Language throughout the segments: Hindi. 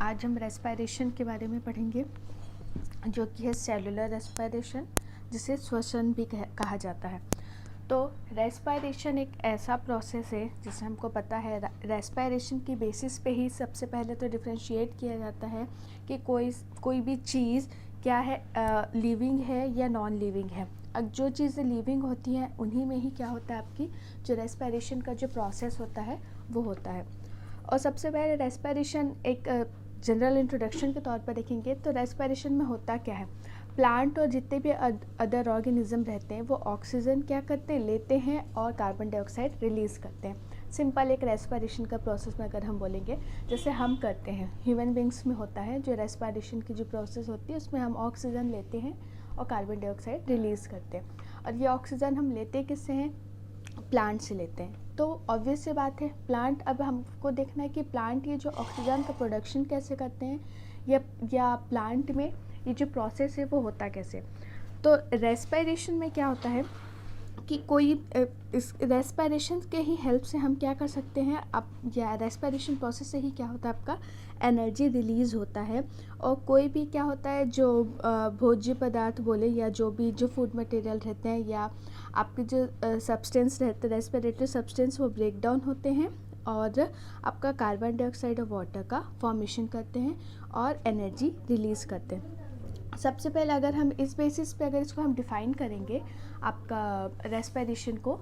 आज हम रेस्पिरेशन के बारे में पढ़ेंगे, जो कि है सेलुलर रेस्पिरेशन, जिसे श्वसन भी कहा जाता है। तो रेस्पिरेशन एक ऐसा प्रोसेस है जिसे हमको पता है रेस्पिरेशन की बेसिस पे ही सबसे पहले तो डिफरेंशिएट किया जाता है कि कोई भी चीज़ क्या है, लिविंग है या नॉन लिविंग है। अब जो चीज़ें लिविंग होती हैं उन्हीं में ही क्या होता है, आपकी जो रेस्पिरेशन का जो प्रोसेस होता है वो होता है। और सबसे पहले रेस्पिरेशन एक जनरल इंट्रोडक्शन के तौर पर देखेंगे तो रेस्पिरेशन में होता क्या है। प्लांट और जितने भी अदर ऑर्गेनिज्म रहते हैं वो ऑक्सीजन क्या करते हैं, लेते हैं और कार्बन डाइऑक्साइड रिलीज़ करते हैं। सिंपल एक रेस्पिरेशन का प्रोसेस में अगर हम बोलेंगे जैसे हम करते हैं, ह्यूमन बींग्स में होता है जो रेस्पिरेशन की जो प्रोसेस होती है उसमें हम ऑक्सीजन लेते हैं और कार्बन डाइऑक्साइड रिलीज़ करते हैं। और ये ऑक्सीजन हम लेते किससे हैं, प्लांट से लेते हैं। तो ऑब्वियस सी बात है, प्लांट, अब हमको देखना है कि प्लांट ये जो ऑक्सीजन का प्रोडक्शन कैसे करते हैं या प्लांट में ये जो प्रोसेस है वो होता कैसे। तो रेस्पिरेशन में क्या होता है कि कोई इस रेस्पिरेशन के ही हेल्प से हम क्या कर सकते हैं, अब या रेस्पिरेशन प्रोसेस से ही क्या होता है, आपका एनर्जी रिलीज़ होता है। और कोई भी क्या होता है जो भोज्य पदार्थ बोले या जो फूड मटेरियल रहते हैं या आपके जो सब्सटेंस रहते हैं, रेस्पिरेटरी सब्सटेंस, वो ब्रेक डाउन होते हैं और आपका कार्बन डाइऑक्साइड और वाटर का फॉर्मेशन करते हैं और एनर्जी रिलीज़ करते हैं। सबसे पहले अगर हम इस बेसिस पे अगर इसको हम डिफ़ाइन करेंगे आपका रेस्पिरेशन को,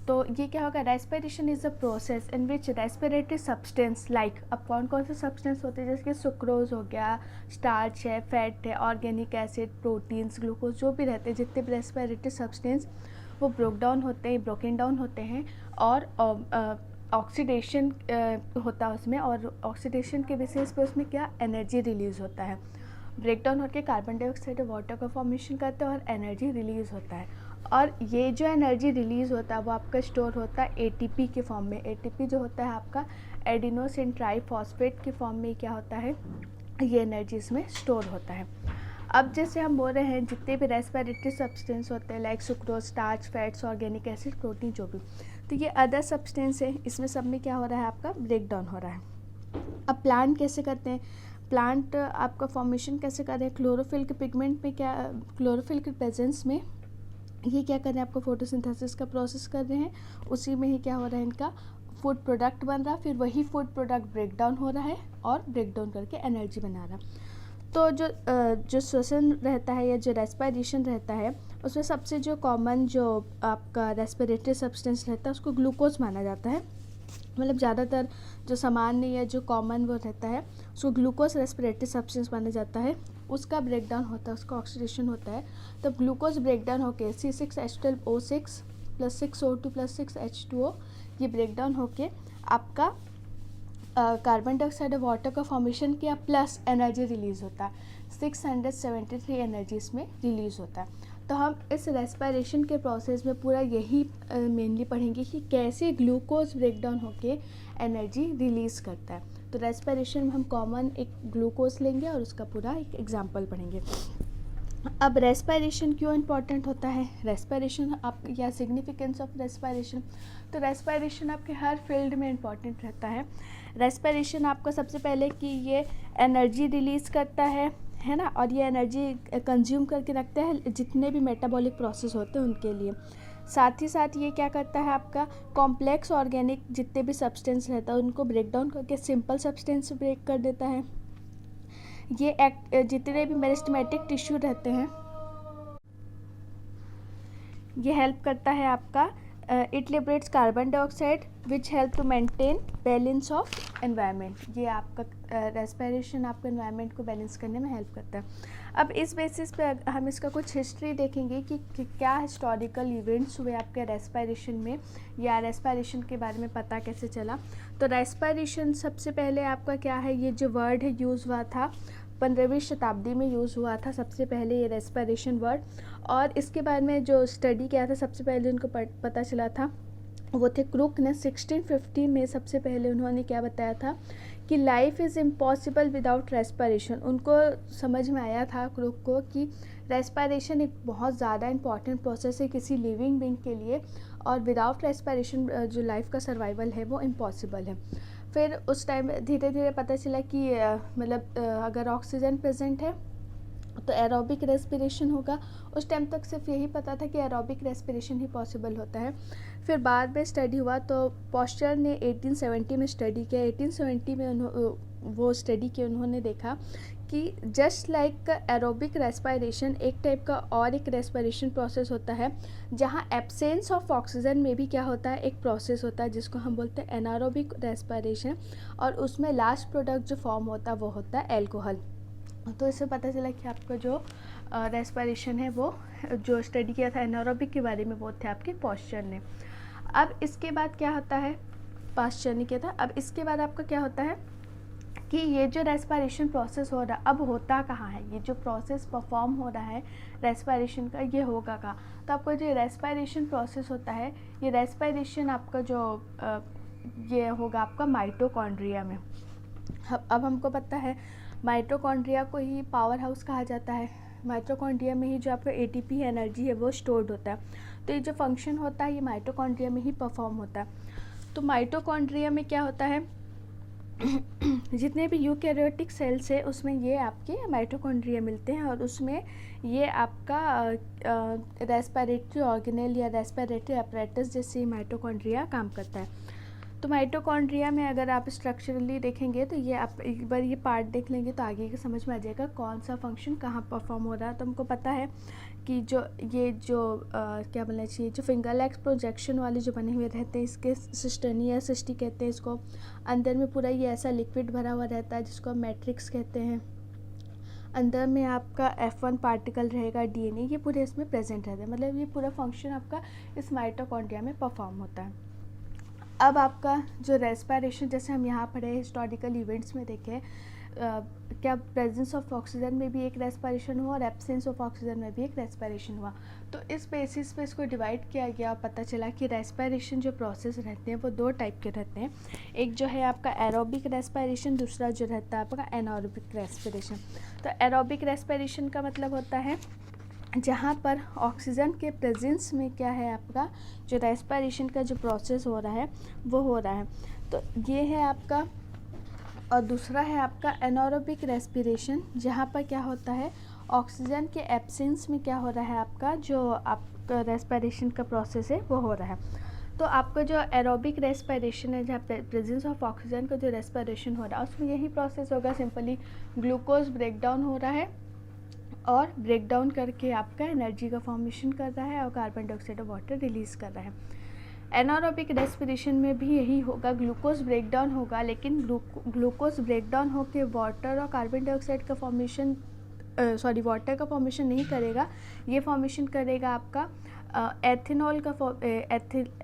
तो ये क्या होगा, respiration is a process in which respiratory substance like, अब कौन कौन से सब्सटेंस होते हैं, जैसे कि सुक्रोज हो गया, स्टार्च है, फैट है, ऑर्गेनिक एसिड, प्रोटीन्स, ग्लूकोज, जो भी रहते हैं जितने भी रेस्पिरेटरी सब्सटेंस वो ब्रोकन डाउन होते हैं और ऑक्सीडेशन होता है उसमें, और ऑक्सीडेशन के बेसिस पे उसमें क्या एनर्जी रिलीज़ होता है। ब्रेक डाउन होकर कार्बन डाइऑक्साइड और वाटर का फॉर्मेशन करते हैं और एनर्जी रिलीज़ होता है। और ये जो एनर्जी रिलीज़ होता है वो आपका स्टोर होता है एटीपी के फॉर्म में। एटीपी जो होता है आपका एडिनोसिन ट्राइफॉस्फेट के फॉर्म में क्या होता है, ये एनर्जी इसमें स्टोर होता है। अब जैसे हम बोल रहे हैं जितने भी रेस्पिरेटरी सब्सटेंस होते हैं like sucrose, starch, fats, organic acid, protein, जो भी, तो ये अदर सब्सटेंस है, इसमें सब में क्या हो रहा है, आपका ब्रेक डाउन हो रहा है। अब प्लांट कैसे करते हैं, प्लांट आपका फॉर्मेशन कैसे कर रहे हैं, क्लोरोफिल के पिगमेंट में क्या, क्लोरोफिल के प्रेजेंस में ये क्या कर रहे हैं, आपको फोटोसिंथेसिस का प्रोसेस कर रहे हैं, उसी में ही क्या हो रहा है, इनका फूड प्रोडक्ट बन रहा है, फिर वही फूड प्रोडक्ट ब्रेक डाउन हो रहा है और ब्रेक डाउन करके एनर्जी बना रहा है। तो जो श्वसन रहता है या जो रेस्पिरेशन रहता है उसमें सबसे जो कॉमन जो आपका रेस्पिरेटरी सब्सटेंस रहता है उसको ग्लूकोज माना जाता है। मतलब ज़्यादातर जो सामान्य या जो कॉमन वो रहता है उसको ग्लूकोज रेस्पिरेटरी सब्सटेंस माना जाता है। उसका ब्रेकडाउन होता है, उसका ऑक्सीडेशन होता है, तब ग्लूकोज ब्रेकडाउन होके C6H12O6 + 6O2 + 6H2O ये ब्रेकडाउन होके आपका कार्बन डाइऑक्साइड और वाटर का फॉर्मेशन किया प्लस एनर्जी रिलीज़ होता है। 673 एनर्जी इसमें रिलीज़ होता है। तो हम इस रेस्पिरेशन के प्रोसेस में पूरा यही मेनली पढ़ेंगे कि कैसे ग्लूकोज ब्रेकडाउन होके एनर्जी रिलीज़ करता है। तो रेस्पिरेशन में हम कॉमन एक ग्लूकोज लेंगे और उसका पूरा एक एग्जांपल पढ़ेंगे। अब रेस्पिरेशन क्यों इम्पॉर्टेंट होता है, रेस्पिरेशन आप या सिग्निफिकेंस ऑफ रेस्पिरेशन, तो रेस्पिरेशन आपके हर फील्ड में इम्पॉर्टेंट रहता है। रेस्पिरेशन आपका सबसे पहले कि ये एनर्जी रिलीज़ करता है ना, और ये एनर्जी कंज्यूम करके रखता है जितने भी मेटाबॉलिक प्रोसेस होते हैं उनके लिए। साथ ही साथ ये क्या करता है, आपका कॉम्प्लेक्स ऑर्गेनिक जितने भी सब्सटेंस रहता है उनको ब्रेक डाउन करके सिंपल सब्सटेंस ब्रेक कर देता है। ये जितने भी मेरिस्टेमेटिक टिश्यू रहते हैं ये हेल्प करता है आपका, it liberates carbon dioxide which help to maintain balance of environment. ये आपका रेस्पिरेशन आपका एनवायरनमेंट को बैलेंस करने में हेल्प करता है। अब इस बेसिस पे हम इसका कुछ हिस्ट्री देखेंगे कि क्या हिस्टोरिकल इवेंट्स हुए आपके रेस्पिरेशन में या रेस्पिरेशन के बारे में पता कैसे चला। तो रेस्पिरेशन सबसे पहले आपका क्या है, ये जो वर्ड है यूज़ हुआ था 15वीं शताब्दी में यूज़ हुआ था सबसे पहले ये रेस्पिरेशन वर्ड। और इसके बारे में जो स्टडी किया था सबसे पहले उनको पता चला था वो थे क्रुक ने 1650 में। सबसे पहले उन्होंने क्या बताया था कि life is impossible without respiration. उनको समझ में आया था क्रुक को कि रेस्पिरेशन एक बहुत ज़्यादा इंपॉर्टेंट प्रोसेस है किसी लिविंग बीइंग के लिए, और विदाउट रेस्पिरेशन जो लाइफ का सर्वाइवल है वो इम्पॉसिबल है। फिर उस टाइम धीरे धीरे पता चला कि मतलब अगर ऑक्सीजन प्रेजेंट है तो एरोबिक रेस्पिरेशन होगा। उस टाइम तक सिर्फ यही पता था कि एरोबिक रेस्पिरेशन ही पॉसिबल होता है। फिर बाद में स्टडी हुआ तो पॉस्चर ने 1870 में स्टडी किया। 1870 में वो स्टडी की उन्होंने देखा कि जस्ट लाइक एरोबिक रेस्पिरेशन एक टाइप का और एक रेस्पिरेशन प्रोसेस होता है, जहाँ एब्सेंस ऑफ ऑक्सीजन में भी क्या होता है, एक प्रोसेस होता है जिसको हम बोलते हैं एनारोबिक रेस्पिरेशन, और उसमें लास्ट प्रोडक्ट जो फॉर्म होता है वो होता है एल्कोहल। तो इससे पता चला कि आपका जो रेस्पिरेशन है वो जो स्टडी किया था एनारोबिक के बारे में वो थे आपके पॉस्चर ने। अब इसके बाद क्या होता है, पास्चर ने किया था। अब इसके बाद आपका क्या होता है कि ये जो रेस्पिरेशन प्रोसेस हो रहा है अब होता कहाँ है, ये जो प्रोसेस परफॉर्म हो रहा है रेस्पिरेशन का ये होगा कहाँ। तो आपका जो रेस्पिरेशन प्रोसेस होता है ये रेस्पिरेशन आपका जो ये होगा आपका माइटोकॉन्ड्रिया में। अब हमको पता है माइटोकॉन्ड्रिया को ही पावर हाउस कहा जाता है। माइटोकॉन्ड्रिया में ही जो आपका एटीपी एनर्जी है वो स्टोर्ड होता है। तो ये जो फंक्शन होता है ये माइटोकॉन्ड्रिया में ही परफॉर्म होता है। तो माइटोकॉन्ड्रिया में क्या होता है, जितने भी यूकैरियोटिक सेल्स है उसमें ये आपके माइटोकॉन्ड्रिया मिलते हैं, और उसमें ये आपका रेस्पिरेटरी ऑर्गेनेल या रेस्पिरेटरी अपैरेटस जैसे माइटोकॉन्ड्रिया काम करता है। तो माइटोकॉन्ड्रिया में अगर आप स्ट्रक्चरली देखेंगे तो ये आप एक बार ये पार्ट देख लेंगे तो आगे का समझ में आ जाएगा कौन सा फंक्शन कहाँ परफॉर्म हो रहा है। तो हमको पता है कि जो ये जो क्या बोलना चाहिए, जो फिंगर लेग्स प्रोजेक्शन वाले जो बने हुए रहते हैं इसके सिस्टर्नी या सिस्टी कहते हैं इसको। अंदर में पूरा ये ऐसा लिक्विड भरा हुआ रहता है जिसको मैट्रिक्स कहते हैं। अंदर में आपका F1 पार्टिकल रहेगा DNA, ये पूरे इसमें प्रेजेंट रहता है। मतलब ये पूरा फंक्शन आपका इस माइटोकॉन्ड्रिया में परफॉर्म होता है। अब आपका जो रेस्पिरेशन जैसे हम यहाँ पढ़े हिस्टोरिकल इवेंट्स में देखें क्या प्रेजेंस ऑफ ऑक्सीजन में भी एक रेस्पिरेशन हुआ और एब्सेंस ऑफ ऑक्सीजन में भी एक रेस्पिरेशन हुआ। तो इस बेसिस पे इसको डिवाइड किया गया और पता चला कि रेस्पिरेशन जो प्रोसेस रहते हैं वो दो टाइप के रहते हैं। एक जो है आपका एरोबिक रेस्पिरेशन, दूसरा जो रहता है आपका एनारोबिक रेस्पिरेशन। तो एरोबिक रेस्पिरेशन का मतलब होता है जहाँ पर ऑक्सीजन के प्रेजेंस में क्या है आपका जो रेस्पिरेशन का जो प्रोसेस हो रहा है वो हो रहा है। तो ये है आपका, और दूसरा है आपका एनारोबिक रेस्पिरेशन, जहाँ पर क्या होता है ऑक्सीजन के एब्सेंस में क्या हो रहा है आपका जो आपका रेस्पिरेशन का प्रोसेस है वो हो रहा है। तो आपका जो एरोबिक रेस्पिरेशन है जहाँ प्रेजेंस ऑफ ऑक्सीजन का जो रेस्पिरेशन हो रहा है उसमें यही प्रोसेस होगा, सिंपली ग्लूकोज ब्रेक डाउन हो रहा है और ब्रेक डाउन करके आपका एनर्जी का फॉर्मेशन कर रहा है और कार्बन डाइऑक्साइड और वाटर रिलीज़ कर रहा है। एनारोबिक रेस्पिरेशन में भी यही होगा, ग्लूकोज ब्रेक डाउन होगा, लेकिन ग्लूकोज ब्रेक डाउन होकर वाटर और कार्बन डाइऑक्साइड का फॉर्मेशन वाटर का फॉर्मेशन नहीं करेगा, ये फॉर्मेशन करेगा आपका एथेनॉल का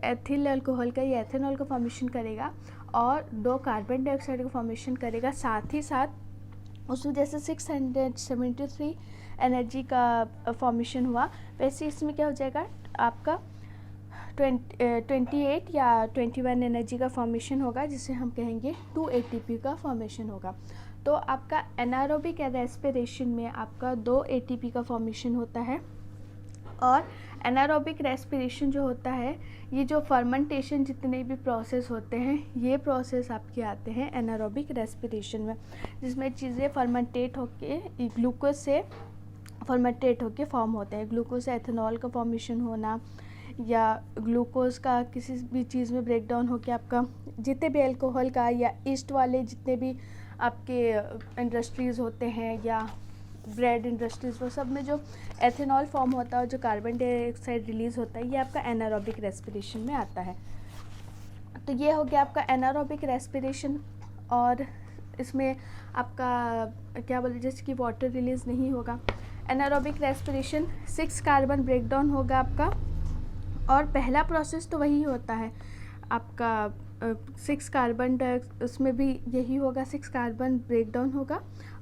एथिल अल्कोहल का, ये एथेनॉल का फॉर्मेशन करेगा और दो कार्बन डाइऑक्साइड का फॉर्मेशन करेगा। साथ ही साथ उसमें जैसे 673 एनर्जी का फॉर्मेशन हुआ वैसे इसमें क्या हो जाएगा आपका 28 या 21 एनर्जी का फॉर्मेशन होगा, जिसे हम कहेंगे 2 ATP का फॉर्मेशन होगा। तो आपका एनारोबिक रेस्पिरेशन में आपका 2 ATP का फॉर्मेशन होता है, और एनारोबिक रेस्पिरेशन जो होता है ये जो फर्मेंटेशन जितने भी प्रोसेस होते हैं ये प्रोसेस आपके आते हैं एनारोबिक रेस्पिरेशन में, जिसमें चीज़ें फर्मेंटेट होके ग्लूकोज से फर्मेंटेट होके फॉर्म होते हैं। ग्लूकोज से एथेनॉल का फॉर्मेशन होना या ग्लूकोज का किसी भी चीज़ में ब्रेक डाउन होकर आपका जितने भी अल्कोहल का या ईस्ट वाले जितने भी आपके इंडस्ट्रीज़ होते हैं या ब्रेड इंडस्ट्रीज़, वो सब में जो एथेनॉल फॉर्म होता है और जो कार्बन डाइऑक्साइड रिलीज़ होता है ये आपका एनारोबिक रेस्पिरेशन में आता है। तो ये हो गया आपका एनारोबिक रेस्पिरेशन, और इसमें आपका क्या बोलते जैसे कि वाटर रिलीज़ नहीं होगा। Anaerobic respiration 6 carbon break down होगा आपका, और पहला प्रोसेस तो वही होता है आपका 6 कार्बन उसमें भी यही होगा, 6 कार्बन ब्रेक डाउन होगा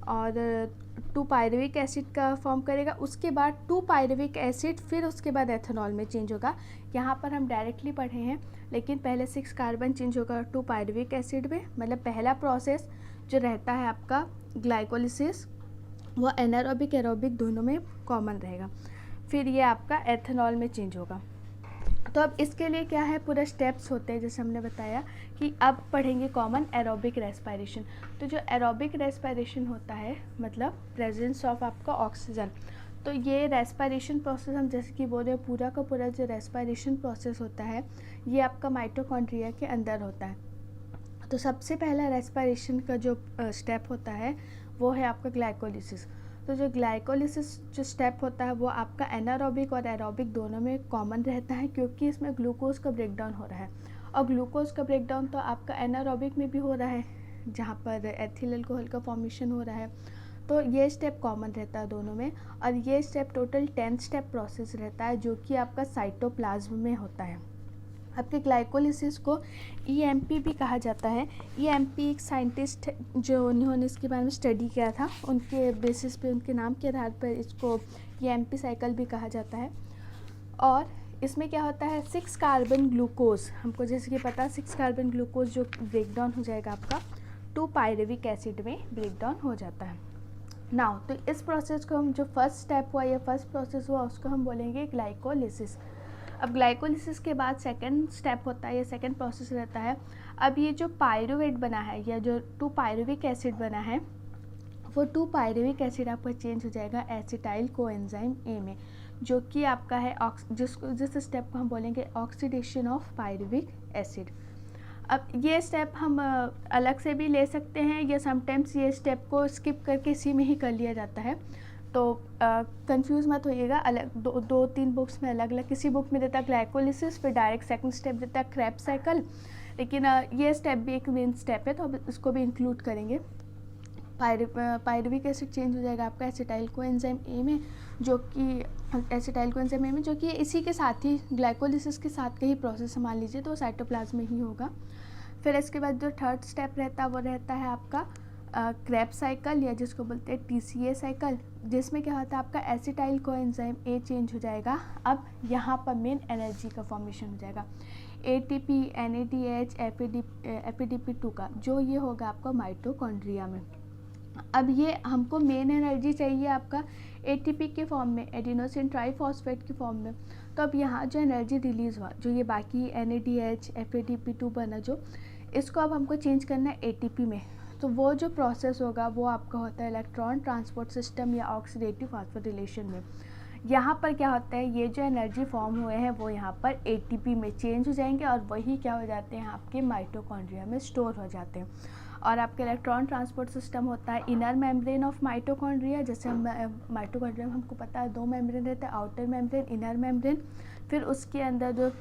और 2 पायरुविक एसिड का फॉर्म करेगा। उसके बाद 2 पायरुविक एसिड फिर उसके बाद एथेनॉल में चेंज होगा। यहाँ पर हम डायरेक्टली पढ़े हैं, लेकिन पहले 6 कार्बन चेंज होगा 2 पायरुविक एसिड में। मतलब पहला प्रोसेस जो रहता है आपका ग्लाइकोलिसिस वो एनारोबिक एरोबिक दोनों में कॉमन रहेगा, फिर ये आपका एथेनॉल में चेंज होगा। तो अब इसके लिए क्या है, पूरा स्टेप्स होते हैं जैसे हमने बताया कि अब पढ़ेंगे कॉमन एरोबिक रेस्पिरेशन। तो जो एरोबिक रेस्पिरेशन होता है मतलब प्रेजेंस ऑफ आपका ऑक्सीजन, तो ये रेस्पिरेशन प्रोसेस हम जैसे कि बोल रहे हैं, पूरा का पूरा जो रेस्पिरेशन प्रोसेस होता है ये आपका माइटोकॉन्ड्रिया के अंदर होता है। तो सबसे पहला रेस्पिरेशन का जो स्टेप होता है वो है आपका ग्लाइकोलिसिस। तो जो ग्लाइकोलिसिस जो स्टेप होता है वो आपका एनारोबिक और एरोबिक दोनों में कॉमन रहता है, क्योंकि इसमें ग्लूकोज का ब्रेकडाउन हो रहा है। और ग्लूकोज का ब्रेकडाउन तो आपका एनारोबिक में भी हो रहा है जहाँ पर एथिल अल्कोहल का फॉर्मेशन हो रहा है। तो ये स्टेप कॉमन रहता है दोनों में। और ये स्टेप टोटल 10 स्टेप प्रोसेस रहता है जो कि आपका साइटोप्लाज्म में होता है। आपके ग्लाइकोलिसिस को EMP भी कहा जाता है। EMP एक साइंटिस्ट जो उन्होंने इसके बारे में स्टडी किया था, उनके बेसिस पे, उनके नाम के आधार पर इसको EMP साइकिल भी कहा जाता है। और इसमें क्या होता है, 6 कार्बन ग्लूकोज, हमको जैसे कि पता है 6 कार्बन ग्लूकोज जो ब्रेकडाउन हो जाएगा आपका 2 पायरुविक एसिड में ब्रेकडाउन हो जाता है। नाउ तो इस प्रोसेस को हम, जो फर्स्ट स्टेप हुआ या फर्स्ट प्रोसेस हुआ, उसको हम बोलेंगे ग्लाइकोलिसिस। अब ग्लाइकोलिसिस के बाद सेकंड स्टेप होता है या सेकंड प्रोसेस रहता है। अब ये जो पायरुवेट बना है या जो 2 पायरुविक एसिड बना है, वो 2 पायरुविक एसिड आपका चेंज हो जाएगा एसिटाइल कोएंजाइम ए में, जो कि आपका है जिस स्टेप को हम बोलेंगे ऑक्सीडेशन ऑफ पायरुविक एसिड। अब ये स्टेप हम अलग से भी ले सकते हैं या समटाइम्स ये स्टेप को स्किप करके इसी में ही कर लिया जाता है। तो कंफ्यूज मत होइएगा, अलग 2-3 बुक्स में अलग अलग, किसी बुक में देता है ग्लाइकोलिसिस, फिर डायरेक्ट सेकंड स्टेप देता है क्रेब्स साइकिल, लेकिन ये स्टेप भी एक मेन स्टेप है तो अब इसको भी इंक्लूड करेंगे। पायरुविक एसिड चेंज हो जाएगा आपका एसिटाइल कोएंजाइम ए में, जो कि इसी के साथ ही ग्लाइकोलिसिस के साथ का ही प्रोसेस मान लीजिए, तो साइटोप्लाज्म में ही होगा। फिर इसके बाद जो थर्ड स्टेप रहता है वो रहता है आपका क्रेब्स साइकिल या जिसको बोलते हैं TCA साइकिल, जिसमें क्या होता है आपका एसिटाइल कोएंजाइम ए चेंज हो जाएगा। अब यहाँ पर मेन एनर्जी का फॉर्मेशन हो जाएगा ATP, NADH, FADP2 का, जो ये होगा आपका माइटोकॉन्ड्रिया में। अब ये हमको मेन एनर्जी चाहिए आपका ATP के फॉर्म में, एडिनोसिन ट्राइफॉस्फेट के फॉर्म में। तो अब यहाँ जो एनर्जी रिलीज़ हुआ, जो ये बाकी NADH, FADP2 बना, जो इसको अब हमको चेंज करना है ATP में। तो वो जो प्रोसेस होगा वो आपका होता है इलेक्ट्रॉन ट्रांसपोर्ट सिस्टम या ऑक्सीडेटिव फॉस्फोरिलेशन में। यहाँ पर क्या होता है, ये जो एनर्जी फॉर्म हुए हैं वो यहाँ पर ATP में चेंज हो जाएंगे और वही क्या हो जाते हैं, आपके माइटोकॉन्ड्रिया में स्टोर हो जाते हैं। और आपका इलेक्ट्रॉन ट्रांसपोर्ट सिस्टम होता है इनर मेम्ब्रेन ऑफ माइटोकॉन्ड्रिया। जैसे हम माइटोकॉन्ड्रिया में हमको पता है 2 मेम्ब्रेन रहता है, आउटर मेम्ब्रेन, इनर मेम्ब्रेन। फिर उसके अंदर जो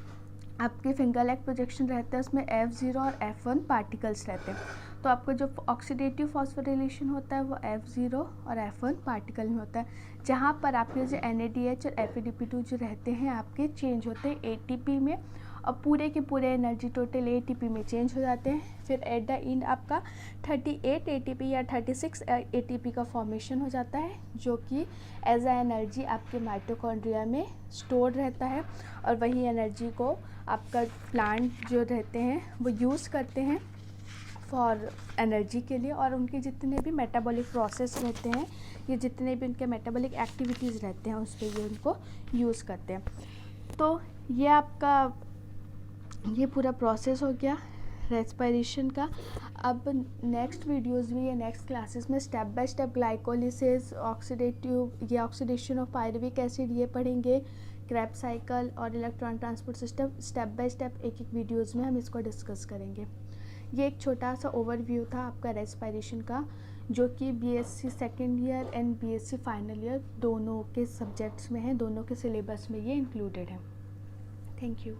आपके फिंगर लेग प्रोजेक्शन रहते हैं उसमें F0 और F1 पार्टिकल्स रहते हैं। तो आपका जो ऑक्सीडेटिव फॉस्फोरिलेशन होता है वो F0 और F1 पार्टिकल में होता है, जहाँ पर आपके जो NADH और FADP2 जो रहते हैं आपके चेंज होते हैं ATP में, और पूरे के पूरे एनर्जी टोटल ATP में चेंज हो जाते हैं। फिर एट द एंड आपका 38 ATP या 36 ATP का फॉर्मेशन हो जाता है, जो कि एज अ एनर्जी आपके माइटोकॉन्ड्रिया में स्टोर रहता है। और वही एनर्जी को आपका प्लांट जो रहते हैं वो यूज़ करते हैं फॉर एनर्जी के लिए। और उनके जितने भी मेटाबॉलिक प्रोसेस रहते हैं, ये जितने भी उनके मेटाबॉलिक एक्टिविटीज़ रहते हैं उस पर ये उनको यूज़ करते हैं। तो ये आपका ये पूरा प्रोसेस हो गया रेस्पिरेशन का। अब नेक्स्ट वीडियोस में या नेक्स्ट क्लासेस में step by step glycolysis, oxidation of pyruvic acid ये पढ़ेंगे, क्रेब्स साइकिल और electron transport system. Step by step एक वीडियोज़ में हम इसको डिस्कस करेंगे। ये एक छोटा सा ओवरव्यू था आपका रेस्पिरेशन का, जो कि BSc second year and BSc final year दोनों के सब्जेक्ट्स में है, दोनों के सिलेबस में ये इंक्लूडेड है। Thank you.